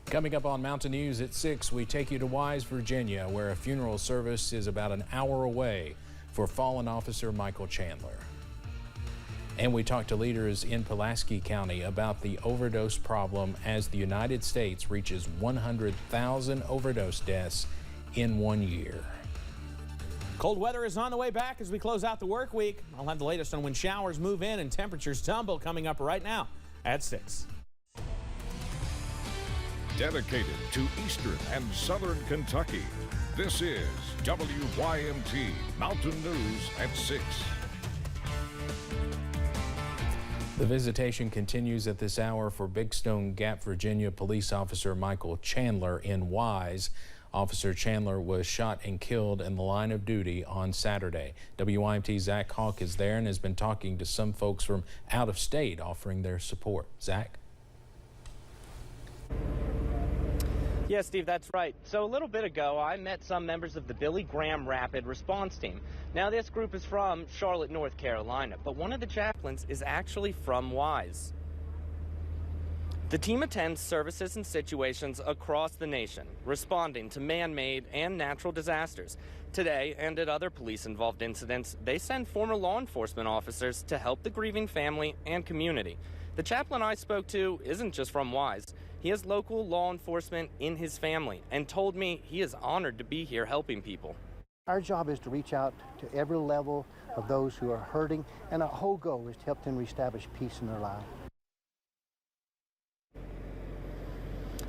Coming up on Mountain News at 6, we take you to Wise, Virginia, where a funeral service is about an hour away for fallen officer Michael Chandler. And we talk to leaders in Pulaski County about the overdose problem as the United States reaches 100,000 overdose deaths in 1 year. Cold weather is on the way back as we close out the work week. I'll have the latest on when showers move in and temperatures tumble coming up right now at 6. Dedicated to Eastern and Southern Kentucky, this is WYMT Mountain News at 6. The visitation continues at this hour for Big Stone Gap, Virginia police officer Michael Chandler in Wise. Officer Chandler was shot and killed in the line of duty on Saturday. WYMT's Zach Hawk is there and has been talking to some folks from out of state offering their support. Zach? Yeah, Steve, that's right. So a little bit ago, I met some members of the Billy Graham Rapid Response Team. Now, this group is from Charlotte, North Carolina, but one of the chaplains is actually from Wise. The team attends services and situations across the nation, responding to man-made and natural disasters. Today, and at other police-involved incidents, they send former law enforcement officers to help the grieving family and community. The chaplain I spoke to isn't just from Wise. He has local law enforcement in his family and told me he is honored to be here helping people. Our job is to reach out to every level of those who are hurting, and our whole goal is to help them reestablish peace in their lives.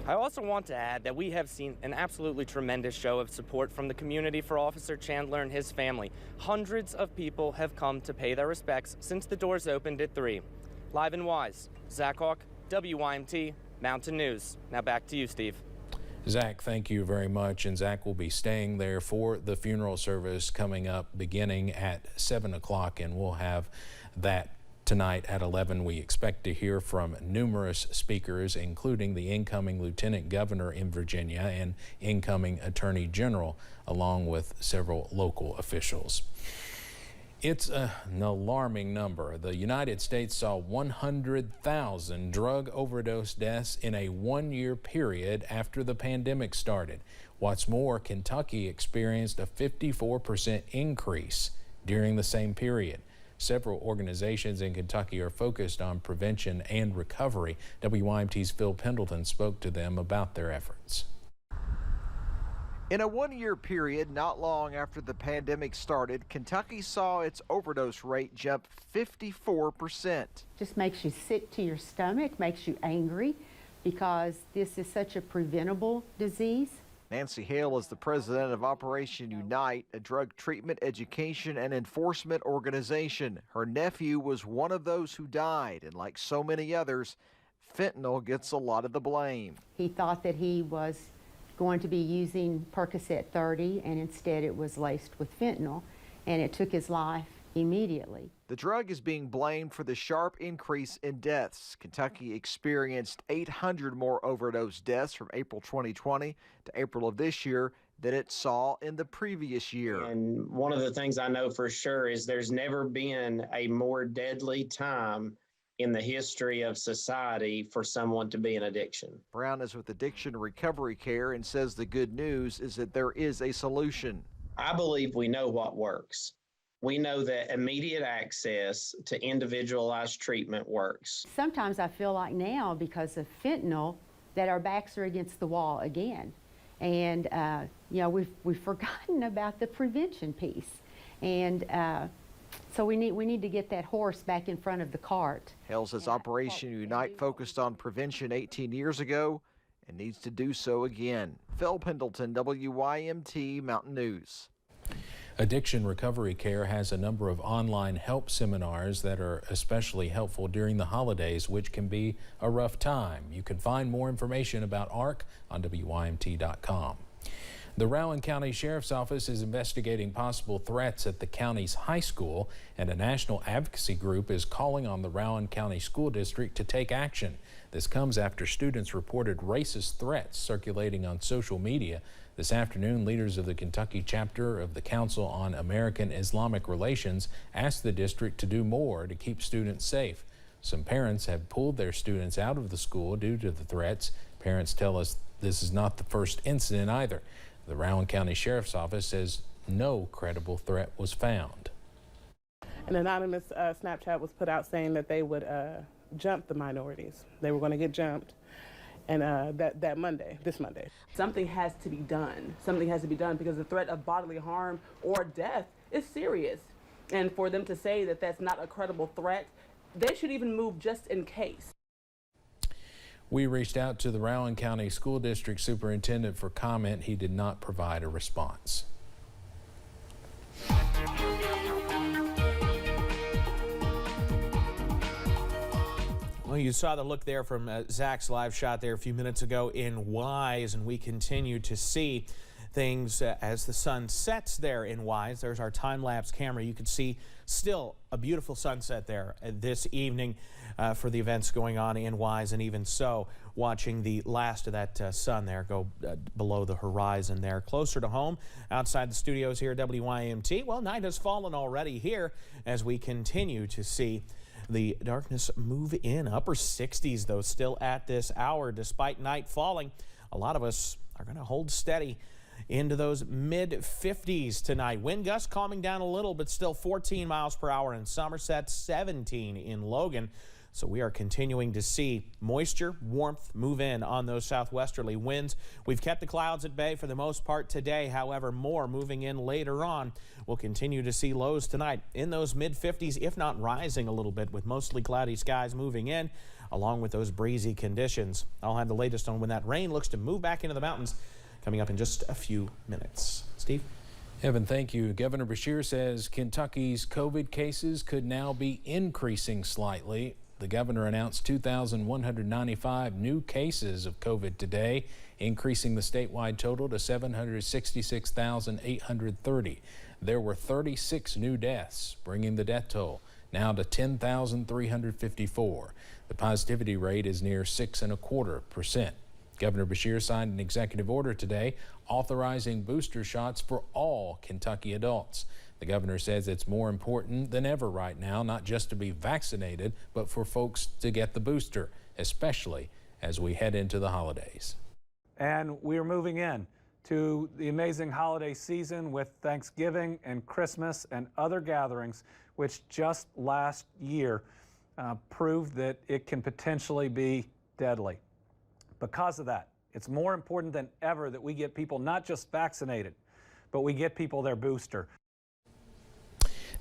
I also want to add that we have seen an absolutely tremendous show of support from the community for Officer Chandler and his family. Hundreds of people have come to pay their respects since the doors opened at 3. Live in Wise, Zach Hawk, WYMT Mountain News. Now back to you, Steve. Zach, thank you very much. And Zach will be staying there for the funeral service coming up beginning at 7 o'clock, and we'll have that tonight at 11. We expect to hear from numerous speakers, including the incoming Lieutenant Governor in Virginia and incoming Attorney General, along with several local officials. It's an alarming number. The United States saw 100,000 drug overdose deaths in a 1-year period after the pandemic started. What's more, Kentucky experienced a 54% increase during the same period. Several organizations in Kentucky are focused on prevention and recovery. WYMT's Phil Pendleton spoke to them about their efforts. In a 1-year period, not long after the pandemic started, Kentucky saw its overdose rate jump 54%. Just makes you sick to your stomach, makes you angry, because this is such a preventable disease. Nancy Hale is the president of Operation Unite, a drug treatment, education, and enforcement organization. Her nephew was one of those who died, and like so many others, fentanyl gets a lot of the blame. He thought that he was going to be using Percocet 30, and instead it was laced with fentanyl, and it took his life immediately. The drug is being blamed for the sharp increase in deaths. Kentucky experienced 800 more overdose deaths from April 2020 to April of this year than it saw in the previous year. And one of the things I know for sure is there's never been a more deadly time in the history of society for someone to be in addiction. Brown is with Addiction Recovery Care and says the good news is that there is a solution. I believe we know what works. We know that immediate access to individualized treatment works. Sometimes I feel like now, because of fentanyl, that our backs are against the wall again. And, you know, we've forgotten about the prevention piece. And so we need to get that horse back in front of the cart. Hale says Operation Unite focused on prevention 18 years ago and needs to do so again. Phil Pendleton, WYMT Mountain News. Addiction Recovery Care has a number of online help seminars that are especially helpful during the holidays, which can be a rough time. You can find more information about ARC on WYMT.com. The Rowan County Sheriff's Office is investigating possible threats at the county's high school, and a national advocacy group is calling on the Rowan County School District to take action. This comes after students reported racist threats circulating on social media. This afternoon, leaders of the Kentucky chapter of the Council on American Islamic Relations asked the district to do more to keep students safe. Some parents have pulled their students out of the school due to the threats. Parents tell us This is not the first incident either. The Rowan County Sheriff's Office says no credible threat was found. An anonymous Snapchat was put out saying that they would jump the minorities. They were going to get jumped, and this Monday. Something has to be done. Something has to be done because the threat of bodily harm or death is serious. And for them to say that that's not a credible threat, they should even move just in case. We reached out to the Rowan County School District Superintendent for comment. He did not provide a response. Well, you saw the look there from Zach's live shot there a few minutes ago in Wise, and we continue to see things as the sun sets there in Wise. There's our time-lapse camera. You can see still a beautiful sunset there this evening for the events going on in Wise, and even so, watching the last of that sun there go below the horizon there. Closer to home, outside the studios here at WYMT, well, night has fallen already here as we continue to see the darkness move in. Upper 60s, though, still at this hour. Despite night falling, a lot of us are going to hold steady into those mid-50s tonight. Wind gusts calming down a little, but still 14 miles per hour in Somerset, 17 in Logan. So we are continuing to see moisture, warmth move in on those southwesterly winds. We've kept the clouds at bay for the most part today. However, more moving in later on. We'll continue to see lows tonight in those mid-50s, if not rising a little bit, with mostly cloudy skies moving in, along with those breezy conditions. I'll have the latest on when that rain looks to move back into the mountains coming up in just a few minutes. Steve? Evan, thank you. Governor Beshear says Kentucky's COVID cases could now be increasing slightly. The governor announced 2,195 new cases of COVID today, increasing the statewide total to 766,830. There were 36 new deaths, bringing the death toll now to 10,354. The positivity rate is near 6.25%. Governor Beshear signed an executive order today authorizing booster shots for all Kentucky adults. The governor says it's more important than ever right now, not just to be vaccinated, but for folks to get the booster, especially as we head into the holidays. And we are moving in to the amazing holiday season with Thanksgiving and Christmas and other gatherings, which just last year proved that it can potentially be deadly. Because of that, it's more important than ever that we get people not just vaccinated, but we get people their booster.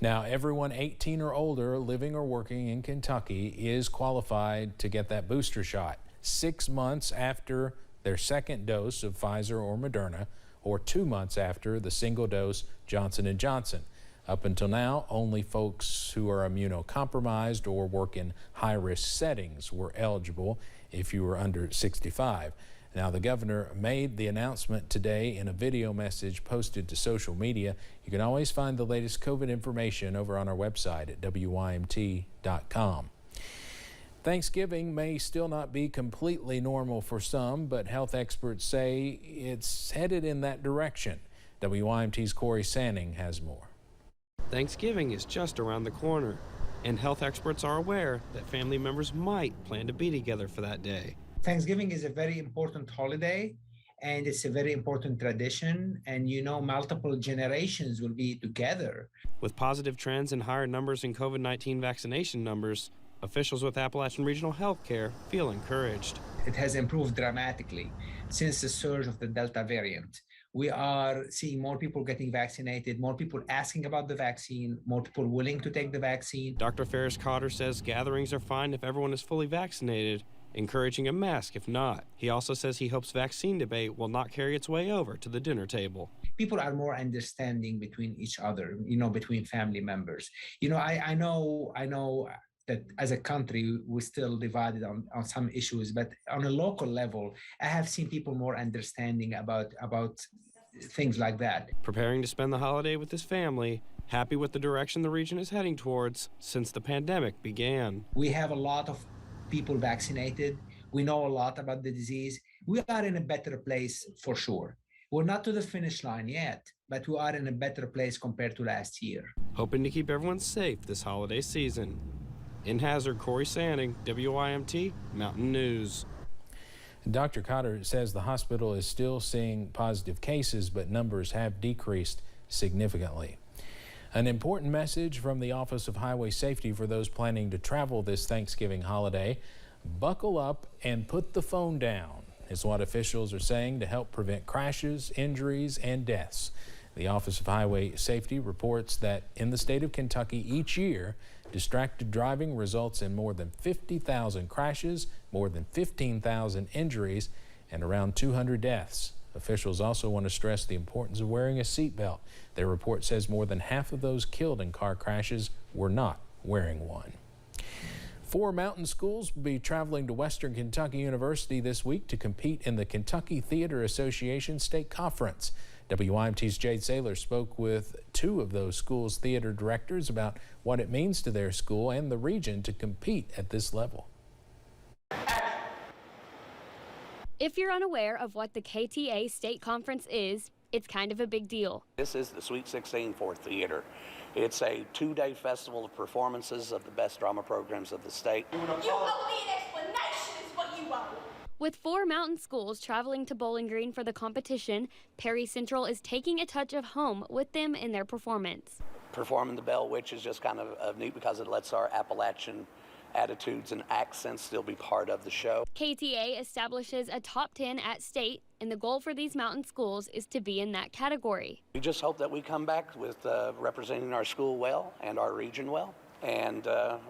Now, everyone 18 or older living or working in Kentucky is qualified to get that booster shot 6 months after their second dose of Pfizer or Moderna, or 2 months after the single dose Johnson & Johnson. Up until now, only folks who are immunocompromised or work in high-risk settings were eligible if you were under 65. Now, the governor made the announcement today in a video message posted to social media. You can always find the latest COVID information over on our website at WYMT.com. Thanksgiving may still not be completely normal for some, but health experts say it's headed in that direction. WYMT's Corey Sanning has more. Thanksgiving is just around the corner, and health experts are aware that family members might plan to be together for that day. Thanksgiving is a very important holiday, and it's a very important tradition, and multiple generations will be together. With positive trends and higher numbers in COVID-19 vaccination numbers, officials with Appalachian Regional Healthcare feel encouraged. It has improved dramatically since the surge of the Delta variant. We are seeing more people getting vaccinated, more people asking about the vaccine, more people willing to take the vaccine. Dr. Ferris Cotter says gatherings are fine if everyone is fully vaccinated, encouraging a mask if not. He also says he hopes vaccine debate will not carry its way over to the dinner table. People are more understanding between each other, between family members. I know that as a country, we're still divided on some issues, but on a local level, I have seen people more understanding about things like that. Preparing to spend the holiday with his family, happy with the direction the region is heading towards since the pandemic began. We have a lot of people vaccinated. We know a lot about the disease. We are in a better place for sure. We're not to the finish line yet, but we are in a better place compared to last year. Hoping to keep everyone safe this holiday season. In Hazard, Corey Sanning, WYMT Mountain News. Dr. Cotter says the hospital is still seeing positive cases, but numbers have decreased significantly. An important message from the Office of Highway Safety for those planning to travel this Thanksgiving holiday: buckle up and put the phone down, is what officials are saying to help prevent crashes, injuries, and deaths. The Office of Highway Safety reports that in the state of Kentucky each year, distracted driving results in more than 50,000 crashes, more than 15,000 injuries, and around 200 deaths. Officials also want to stress the importance of wearing a seatbelt. Their report says more than half of those killed in car crashes were not wearing one. 4 mountain schools will be traveling to Western Kentucky University this week to compete in the Kentucky Theater Association State Conference. WYMT's Jade Saylor spoke with 2 of those schools' theater directors about what it means to their school and the region to compete at this level. If you're unaware of what the KTA State Conference is, it's kind of a big deal. This is the Sweet 16 for theater. It's a 2-day festival of performances of the best drama programs of the state. You owe me an explanation is what you owe. With 4 mountain schools traveling to Bowling Green for the competition, Perry Central is taking a touch of home with them in their performance. Performing the Bell Witch is just kind of neat because it lets our Appalachian attitudes and accents still be part of the show. KTA establishes a top 10 at state, and the goal for these mountain schools is to be in that category. We just hope that we come back with representing our school well and our region well, and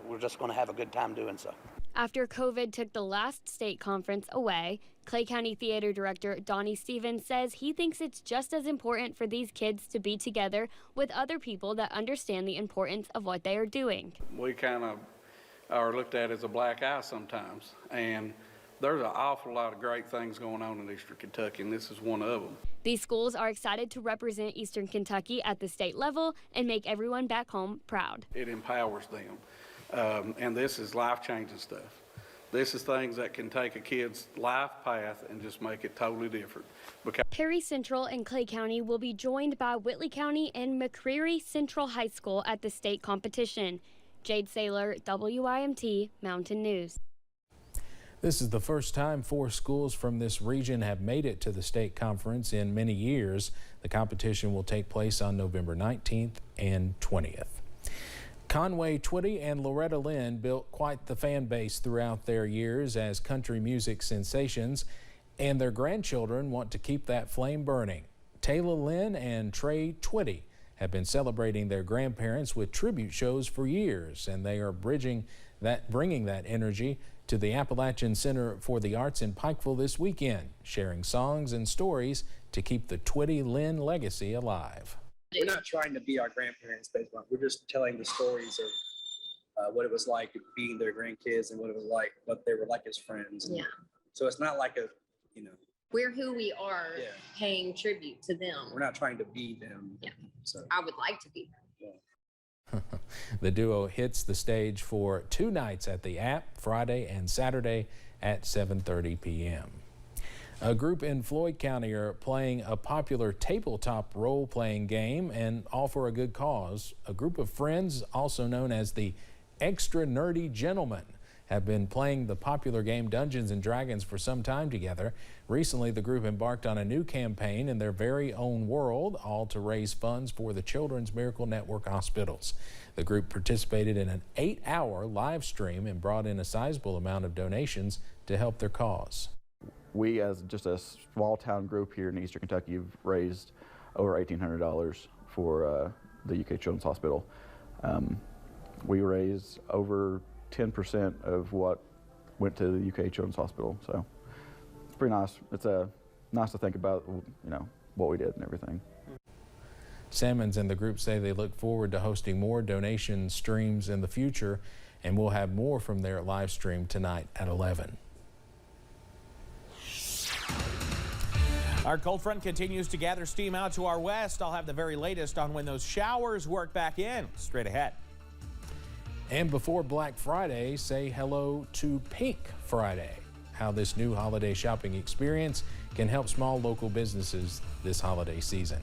we're just going to have a good time doing so. After COVID took the last state conference away, Clay County Theater Director Donnie Stevens says he thinks it's just as important for these kids to be together with other people that understand the importance of what they are doing. We kind of are looked at as a black eye sometimes, and there's an awful lot of great things going on in Eastern Kentucky, and this is one of them. These schools are excited to represent Eastern Kentucky at the state level and make everyone back home proud. It empowers them, and this is life-changing stuff. This is things that can take a kid's life path and just make it totally different. Perry Central and Clay County will be joined by Whitley County and McCreary Central High School at the state competition. Jade Saylor, WYMT Mountain News. This is the first time 4 schools from this region have made it to the state conference in many years. The competition will take place on November 19th and 20th. Conway Twitty and Loretta Lynn built quite the fan base throughout their years as country music sensations, and their grandchildren want to keep that flame burning. Taylor Lynn and Trey Twitty have been celebrating their grandparents with tribute shows for years, and they are bringing that energy to the Appalachian Center for the Arts in Pikeville this weekend, sharing songs and stories to keep the Twitty-Lynn legacy alive. We're not trying to be our grandparents, basically. We're just telling the stories of what it was like being their grandkids and what it was like, what they were like as friends. Yeah. So it's not like we're who we are, paying tribute to them. We're not trying to be them. Yeah. So I would like to be them. The duo hits the stage for 2 nights at the App, Friday and Saturday at 7:30 p.m. A group in Floyd County are playing a popular tabletop role-playing game, and all for a good cause. A group of friends, also known as the Extra Nerdy Gentlemen, have been playing the popular game Dungeons & Dragons for some time together. Recently, the group embarked on a new campaign in their very own world, all to raise funds for the Children's Miracle Network hospitals. The group participated in an 8-hour live stream and brought in a sizable amount of donations to help their cause. We, as just a small town group here in Eastern Kentucky, have raised over $1,800 for the UK Children's Hospital. We raised over 10% of what went to the UK Children's Hospital, so it's pretty nice. It's nice to think about, what we did and everything. Salmons and the group say they look forward to hosting more donation streams in the future, and we'll have more from their live stream tonight at 11. Our cold front continues to gather steam out to our west. I'll have the very latest on when those showers work back in. Straight ahead. And before Black Friday, say hello to Pink Friday. How this new holiday shopping experience can help small local businesses this holiday season.